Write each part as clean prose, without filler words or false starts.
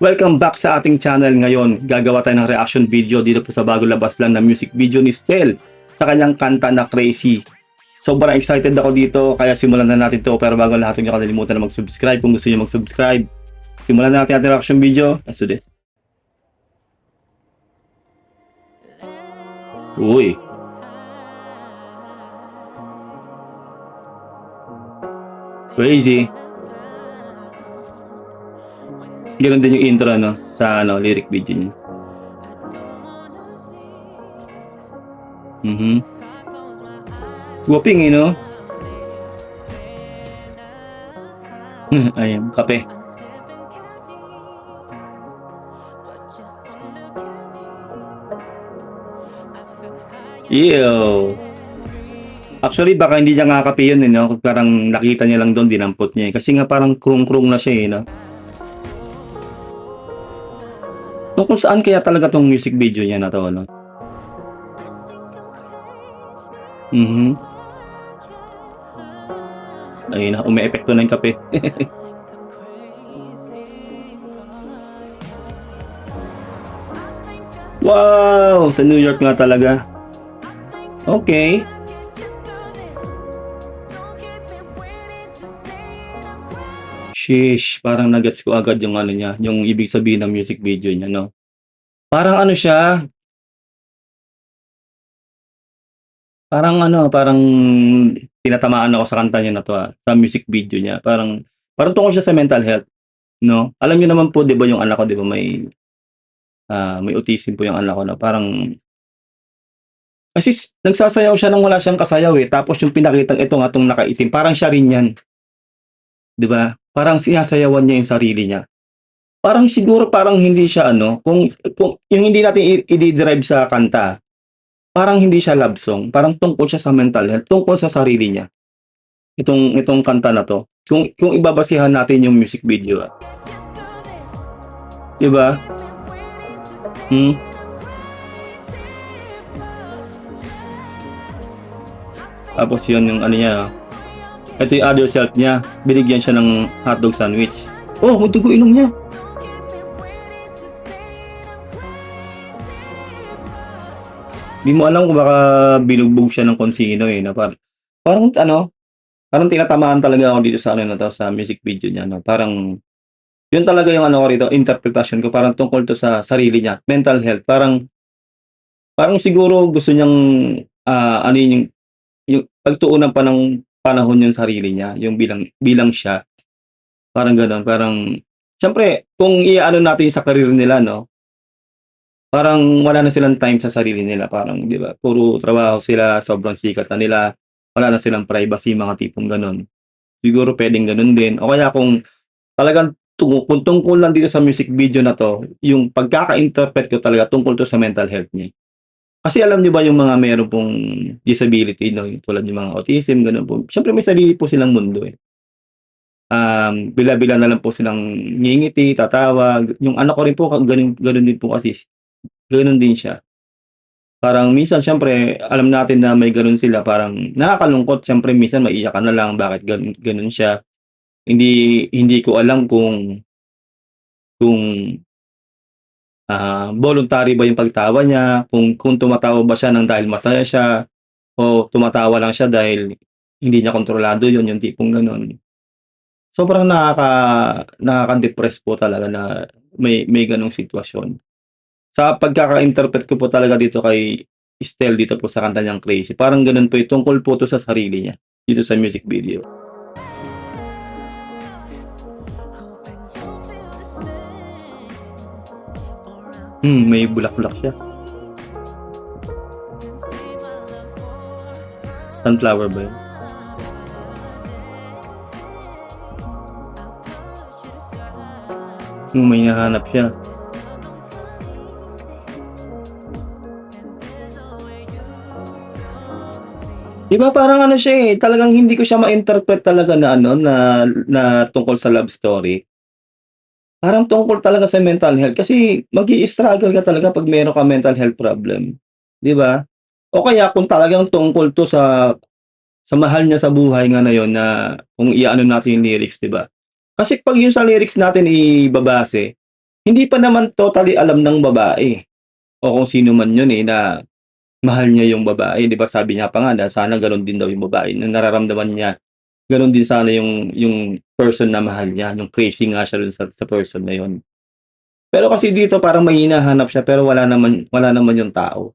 Welcome back sa ating channel ngayon. Gagawa tayo ng reaction video dito po sa bago labas lang na music video ni Stel sa kanyang kanta na Crazy. Sobrang excited ako dito kaya simulan na natin to, pero bago lahat huwag niyo kalimutan na mag-subscribe kung gusto niyo mag-subscribe. Simulan na natin ating reaction video. Let's do this. Uy. Crazy. Ganoon din yung intro sa lyric video niya. Guwaping no? Ayun, kape. Ew. Actually, baka hindi niya nga kape yun, no? Parang nakita niya lang doon, dinampot niya. Kasi nga parang krung-krung na siya, no? Kung saan kaya talaga tong music video niya na to, no? Ayun na, umi-epekto na yung kape. Wow! Sa New York nga talaga. Okay. Sheesh, parang nagets ko agad yung niya, yung ibig sabihin ng music video niya, no? Parang siya, parang tinatamaan ako sa kanta niya na to, sa music video niya. Parang tungkol siya sa mental health, no? Alam niyo naman po, 'di ba, yung anak ko, 'di ba, may autism po yung anak ko, no? Parang kasi nagsasayaw siya nang wala siyang kasayaw, tapos yung pinakitang ito nga, 'tong nakaitim, parang siya rin 'yan. 'Di ba? Parang sinasayawan niya yung sarili niya. Parang siguro parang hindi siya kung yung hindi natin i-derive sa kanta, parang hindi siya love song, parang tungkol siya sa mental health, tungkol sa sarili niya. Itong kanta na 'to. Kung ibabasehan natin yung music video, 'di ba? Tapos yun yung niya. Ito yung other self niya. Binigyan siya ng hotdog sandwich. Oh, may dugo ilong niya. Di mo alam kung baka binugbog siya ng konsino na parang parang tinatamaan talaga ako dito sa na to, sa music video niya, no? Parang yun talaga yung ko rito, interpretation ko, parang tungkol to sa sarili niya, mental health. Parang siguro gusto niyang yung pagtuunan pa ng panahon yung sarili niya, yung bilang siya. Parang gano'n, parang siyempre kung natin sa career nila, no? Parang wala na silang time sa sarili nila, parang 'di ba, puro trabaho sila, sobrang sikat na nila, wala na silang privacy, mga tipong gano'n. Siguro puwedeng gano'n din o kaya kung talagang kung tungkol lang dito sa music video na 'to, yung pagkaka-interpret ko talaga tungkol 'to sa mental health niya. Kasi alam niyo ba yung mga meron pong disability, no, tulad yung mga autism, gano'n po, siyempre may sarili po silang mundo, bila-bila na lang po silang ngingiti, tatawa. Yung anak ko rin po gano'n din po kasi, gano'n din siya. Parang minsan siyempre alam natin na may gano'n sila, parang nakakalungkot, siyempre minsan maiiyak ka na lang, bakit gano'n siya. Hindi ko alam kung voluntary ba yung pagtawa niya, kung tumatawa ba siya ng dahil masaya siya o tumatawa lang siya dahil hindi niya kontrolado yun, yung tipong gano'n. Sobrang nakaka-depress po talaga na may gano'ng sitwasyon. Sa pagkaka-interpret ko po talaga dito kay Stel dito po sa kanta niyang Crazy, parang gano'n po, tungkol po 'to sa sarili niya, dito sa music video. May bulaklak siya. Sunflower ba yun? May hinahanap siya. 'Di ba parang siya, talagang hindi ko siya ma-interpret talaga na na tungkol sa love story. Parang tungkol talaga sa mental health kasi mag-i-struggle ka talaga 'pag meron kang mental health problem, 'di ba? O kaya kung talagang tungkol 'to sa mahal niya sa buhay nga na yun, na kung natin yung lyrics, 'di ba? Kasi 'pag yung sa lyrics natin ibabase, Hindi pa naman totally alam ng babae o kung sino man yun, na mahal niya yung babae. 'Di ba sabi niya pa nga na sana gano'n din daw yung babae na nararamdaman niya, gano'n din sana yung person na mahal niya, yung crazy nga siya dun sa person na yun. Pero kasi dito parang may hinahanap siya pero wala naman yung tao,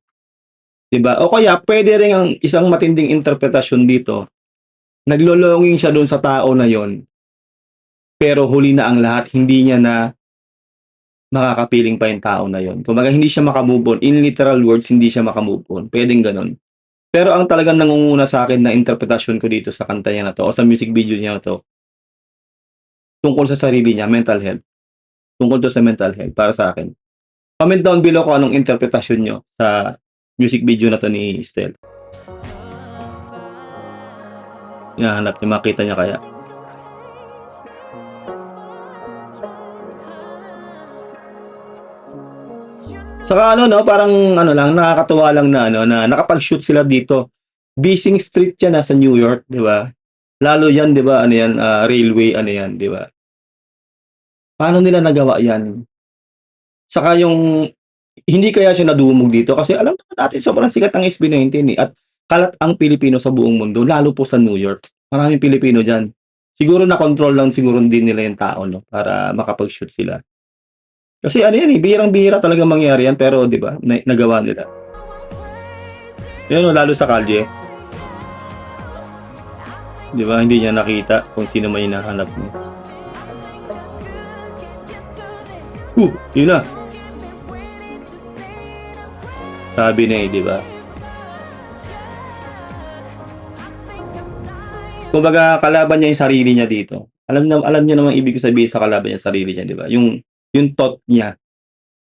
'di ba? O kaya puwede rin ang isang matinding interpretasyon dito, naglo-longing siya dun sa tao na yon, pero huli na ang lahat, hindi niya na makakapiling pa yung tao na yon. Kumbaga hindi siya maka-move on, in literal words hindi siya maka-move on, puwedeng gano'n. Pero ang talagang nangunguna sa'kin na interpretasyon ko dito sa kanta niya na 'to o sa music video niya na 'to, tungkol sa sarili niya, mental health. Tungkol 'to sa mental health para sa'kin. Comment down below kung anong interpretasyon niyo sa music video na 'to ni Stell. Hinahanap niya, makita niya kaya? Saka ano 'no, parang ano lang, nakakatuwa lang na ano, na nakapag-shoot sila dito. Bising Street yan, nasa New York, 'di ba? Lalo yan 'di ba, ano yan, railway ano yan, 'di ba? Paano nila nagawa yan? Saka yung hindi kaya siya nadumog dito kasi alam naman natin sobrang sikat ang SB19, at kalat ang Pilipino sa buong mundo, lalo po sa New York. Maraming Pilipino diyan. Siguro na-control lang siguro din nila yung tao 'no, para makapag-shoot sila. Kasi ano yan, bihirang-bihira talagang mangyari yan pero 'di ba, nagawa nila. Yun 'no, lalo sa kalye, 'di ba, hindi niya nakita kung sino man hinahanap niya. Yun na. Sabi na 'di ba? Kumbaga kalaban niya yung sarili niya dito. Alam niya namang ibig sabihin sa kalaban niya, sarili niya, 'di ba? Yung thought niya,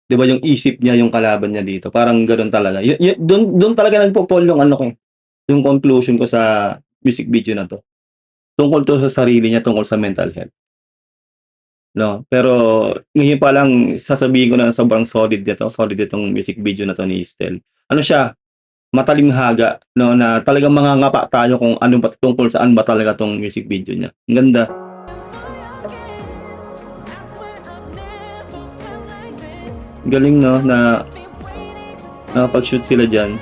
'di ba, yung isip niya yung kalaban niya dito. Parang gano'n talaga. Dun talaga nagpo-fall yung ano ko, yung conclusion ko sa music video na 'to. Tungkol 'to sa sarili niya, tungkol sa mental health, 'no? Pero ngayon pa lang sasabihin ko na sobrang solid itong music video na 'to ni Stell. Ano siya, matalimhaga 'no, na talagang mangangapa tayo kung ano ba tungkol saan ba talaga 'tong music video niya. Ang ganda. Galing 'no, na nakapag-shoot sila diyan.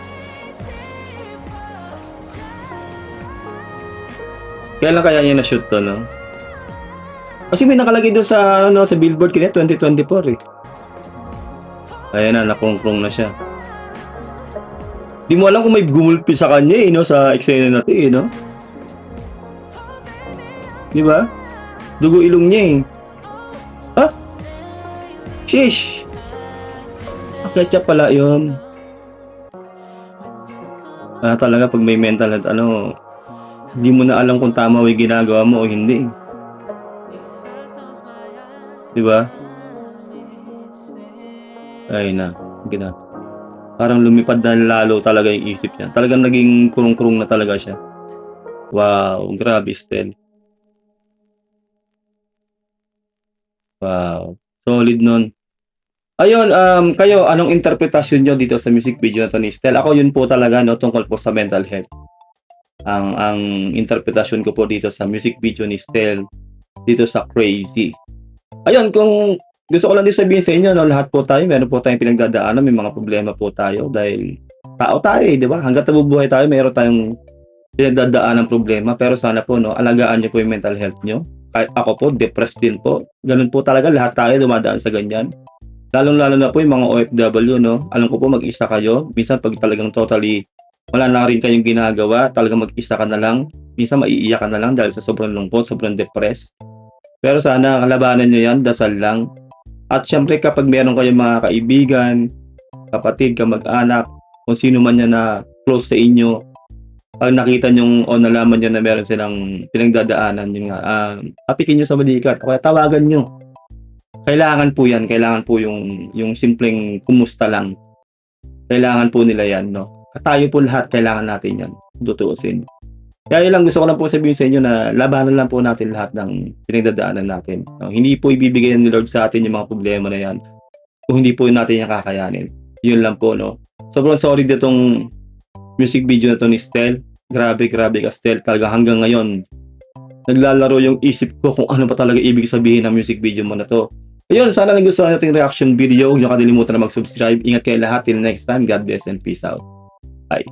Kailan kaya niya na-shoot 'to 'no? Kasi may nakalagay dun sa ano, sa Billboard kanina 2024, eh. Ayan na, nakrungkrung na siya. Di mo alam kung may gumulpi sa kanya, 'no, sa eksena na 'to, no? Di ba? Dugo ilong niya, eh. Ah, sheesh! Ketchup pala yun. Talaga 'pag may mental health ano, di mo na alam kung tama yung ginagawa mo o hindi, eh. Di ba? Ay na, parang lumipad na lalo talaga yung isip niya. Talagang naging kurung-kurung na talaga siya. Wow, grabe Stell. Wow, solid nun. Ayun, kayo anong interpretasyon niyo dito sa music video na 'to ni Stell? Ako yun po talaga 'no, tungkol po sa mental health. Ang interpretasyon ko po dito sa music video ni Stell, dito sa Crazy. Ayun, kung gusto ko lang din sabihin sa inyo 'no, lahat po tayo meron po tayong pinagdadaanan, may mga problema po tayo dahil tao tayo, 'di ba? Hangga't nabubuhay tayo meron tayong pinagdadaanang problema, pero sana po 'no, alagaan niyo po yung mental health niyo. Kahit ako po, depressed din po. Gano'n po talaga, lahat tayo dumadaan sa ganyan. Lalong-lalo na po yung mga OFW 'no. Alam ko po mag-isa kayo. Minsan 'pag talagang totally wala na rin kayong ginagawa, talagang mag-isa ka na lang. Minsan maiiyak ka na lang dahil sa sobrang lungkot, sobrang depressed. Pero sana labanan niyo 'yan, dasal lang. At siyempre kapag meron kayong mga kaibigan, kapatid, kamag-anak, kung sino man yan na close sa inyo, pag nakita niyong o nalaman niyo na meron silang pinagdadaanan, yun nga, tapikin niyo sa balikat o kaya tawagan niyo. Kailangan po yan, kailangan po yung simpleng kumusta lang. Kailangan po nila yan, no? Tayo po lahat, kailangan natin yan, tutuusin. Kaya yun lang, gusto ko lang po sabihin sa inyo na labanan lang po natin lahat ng pinagdadaanan natin. No? Hindi po ibibigay ni Lord sa atin yung mga problema na yan kung hindi po natin yung kakayanin. Yun lang po, no? Sobrang sorry ditong music video na to ni Stell. Grabe ka Stell. Talaga hanggang ngayon, naglalaro yung isip ko kung ano ba talaga ibig sabihin ng music video mo na to. Ayun, sana nagustuhan nating reaction video. Huwag niyo kakalimutan na mag-subscribe. Ingat kayo lahat. Till next time. God bless and peace out. Bye.